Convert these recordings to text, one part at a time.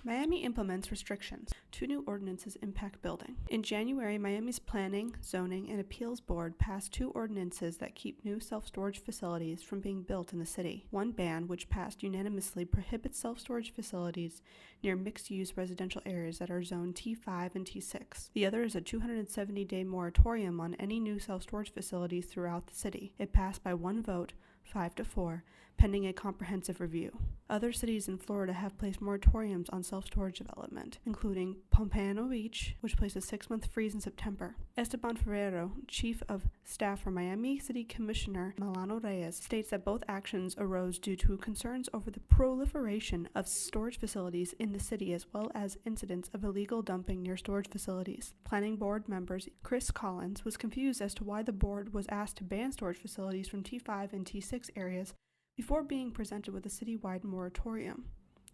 Miami implements restrictions. 2 new ordinances impact building. In January, Miami's Planning, Zoning, and Appeals Board passed 2 ordinances that keep new self-storage facilities from being built in the city. One ban, which passed unanimously, prohibits self-storage facilities near mixed-use residential areas that are zoned T5 and T6. The other is a 270-day moratorium on any new self-storage facilities throughout the city. It passed by 1 vote, 5-4, pending a comprehensive review. Other cities in Florida have placed moratoriums on self-storage development, including Pompano Beach, which placed a 6-month freeze in September. Esteban Ferrero, chief of staff for Miami City Commissioner Milano Reyes, states that both actions arose due to concerns over the proliferation of storage facilities in the city, as well as incidents of illegal dumping near storage facilities. Planning board members Chris Collins was confused as to why the board was asked to ban storage facilities from T5 and T6 areas before being presented with a citywide moratorium.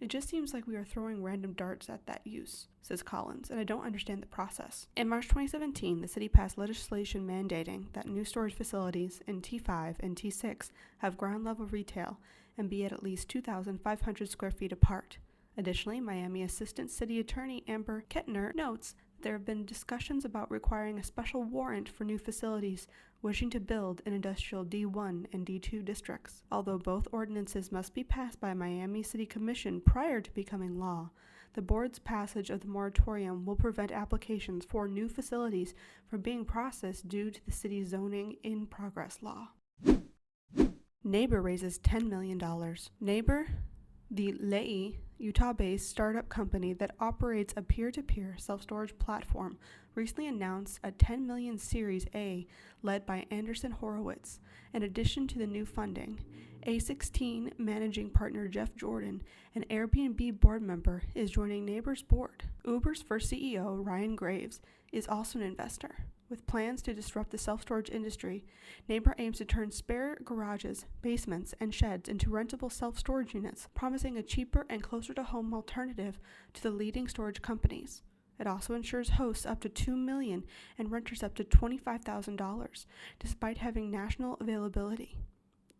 It just seems like we are throwing random darts at that use, says Collins, and I don't understand the process. In March 2017, the city passed legislation mandating that new storage facilities in T5 and T6 have ground-level retail and be at least 2,500 square feet apart. Additionally, Miami Assistant City Attorney Amber Kettner notes there have been discussions about requiring a special warrant for new facilities wishing to build in industrial D1 and D2 districts. Although both ordinances must be passed by Miami City Commission prior to becoming law, the board's passage of the moratorium will prevent applications for new facilities from being processed due to the city's zoning in progress law. Neighbor raises $10 million. Neighbor, the Lehi, Utah-based startup company that operates a peer-to-peer self-storage platform, recently announced a $10 million Series A led by Anderson Horowitz. In addition to the new funding, A16 managing partner Jeff Jordan, an Airbnb board member, is joining Neighbor's board. Uber's first CEO, Ryan Graves, is also an investor. With plans to disrupt the self-storage industry, Neighbor aims to turn spare garages, basements, and sheds into rentable self-storage units, promising a cheaper and closer-to-home alternative to the leading storage companies. It also insures hosts up to $2 million and renters up to $25,000, despite having national availability.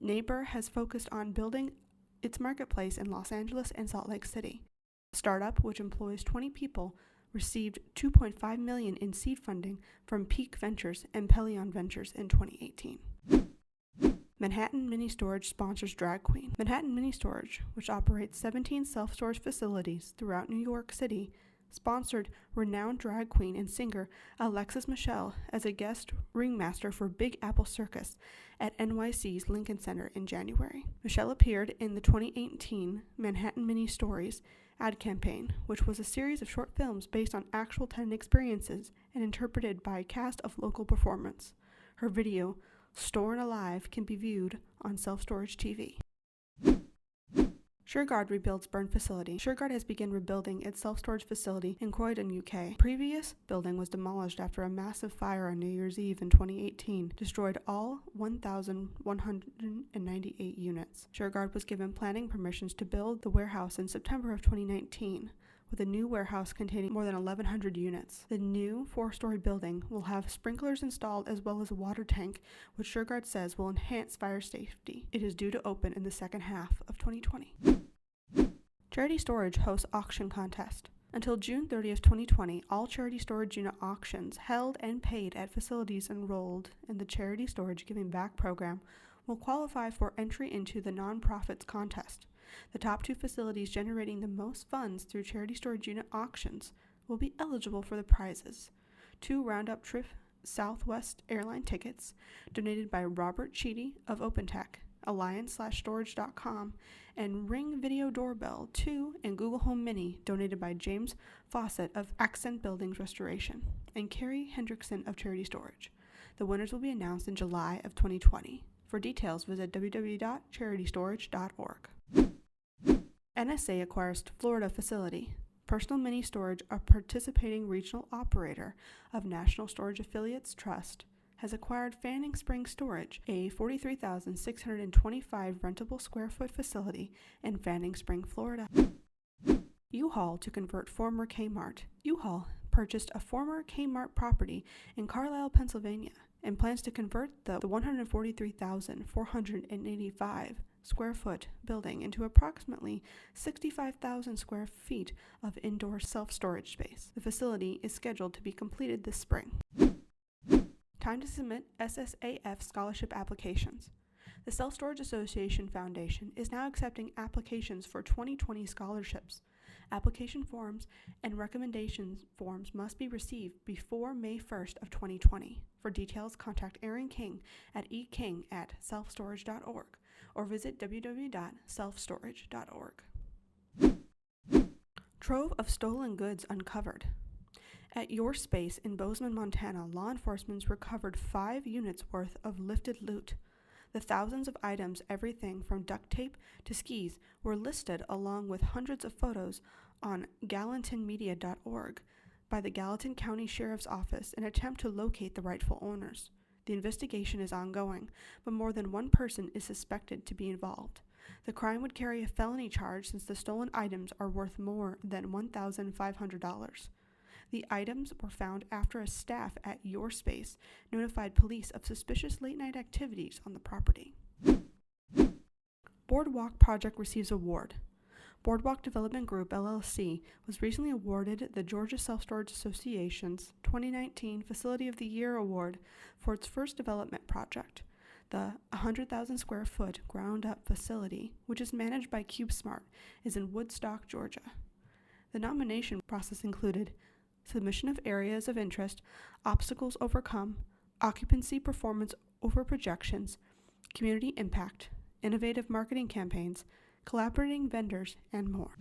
Neighbor has focused on building its marketplace in Los Angeles and Salt Lake City. The startup, which employs 20 people, received $2.5 million in seed funding from Peak Ventures and Pelion Ventures in 2018. Manhattan Mini Storage sponsors Drag Queen. Manhattan Mini Storage, which operates 17 self-storage facilities throughout New York City, sponsored renowned drag queen and singer Alexis Michelle as a guest ringmaster for Big Apple Circus at NYC's Lincoln Center in January. Michelle appeared in the 2018 Manhattan Mini Stories ad campaign, which was a series of short films based on actual tenant experiences and interpreted by a cast of local performers. Her video, Stored Alive, can be viewed on Self Storage TV. Shurgard rebuilds burned facility. Shurgard has begun rebuilding its self-storage facility in Croydon, UK. The previous building was demolished after a massive fire on New Year's Eve in 2018 destroyed all 1,198 units. Shurgard was given planning permissions to build the warehouse in September of 2019, with a new warehouse containing more than 1,100 units. The new 4-story building will have sprinklers installed as well as a water tank, which Shurgard says will enhance fire safety. It is due to open in the second half of 2020. Charity Storage hosts auction contest. Until June 30th, 2020, all charity storage unit auctions held and paid at facilities enrolled in the Charity Storage Giving Back program will qualify for entry into the nonprofits contest. The top 2 facilities generating the most funds through charity storage unit auctions will be eligible for the prizes: 2 round-up trip Southwest airline tickets donated by Robert Cheedy of OpenTech, Alliance/Storage.com, and Ring Video Doorbell 2 and Google Home Mini donated by James Fawcett of Accent Buildings Restoration and Carrie Hendrickson of Charity Storage. The winners will be announced in July of 2020. For details, visit www.charitystorage.org. NSA acquires Florida facility. Personal Mini Storage, a participating regional operator of National Storage Affiliates Trust, has acquired Fanning Springs Storage, a 43,625 rentable square foot facility in Fanning Springs, Florida. U-Haul to convert former Kmart. U-Haul purchased a former Kmart property in Carlisle, Pennsylvania, and plans to convert the 143,485 square foot building into approximately 65,000 square feet of indoor self-storage space. The facility is scheduled to be completed this spring. Time to submit SSAF scholarship applications. The Self-Storage Association Foundation is now accepting applications for 2020 scholarships. Application forms and recommendation forms must be received before May 1st of 2020. For details, contact Aaron King at eking@selfstorage.org or visit www.selfstorage.org. Trove of stolen goods uncovered. At Your Space in Bozeman, Montana, law enforcement recovered 5 units worth of lifted loot. The thousands of items, everything from duct tape to skis, were listed along with hundreds of photos on gallatinmedia.org by the Gallatin County Sheriff's Office in an attempt to locate the rightful owners. The investigation is ongoing, but more than one person is suspected to be involved. The crime would carry a felony charge since the stolen items are worth more than $1,500. The items were found after a staff at Your Space notified police of suspicious late-night activities on the property. Boardwalk Project receives award. Boardwalk Development Group, LLC, was recently awarded the Georgia Self-Storage Association's 2019 Facility of the Year Award for its first development project, the 100,000 square foot ground-up facility, which is managed by CubeSmart, is in Woodstock, Georgia. The nomination process included submission of areas of interest, obstacles overcome, occupancy performance over projections, community impact, innovative marketing campaigns, collaborating vendors, and more.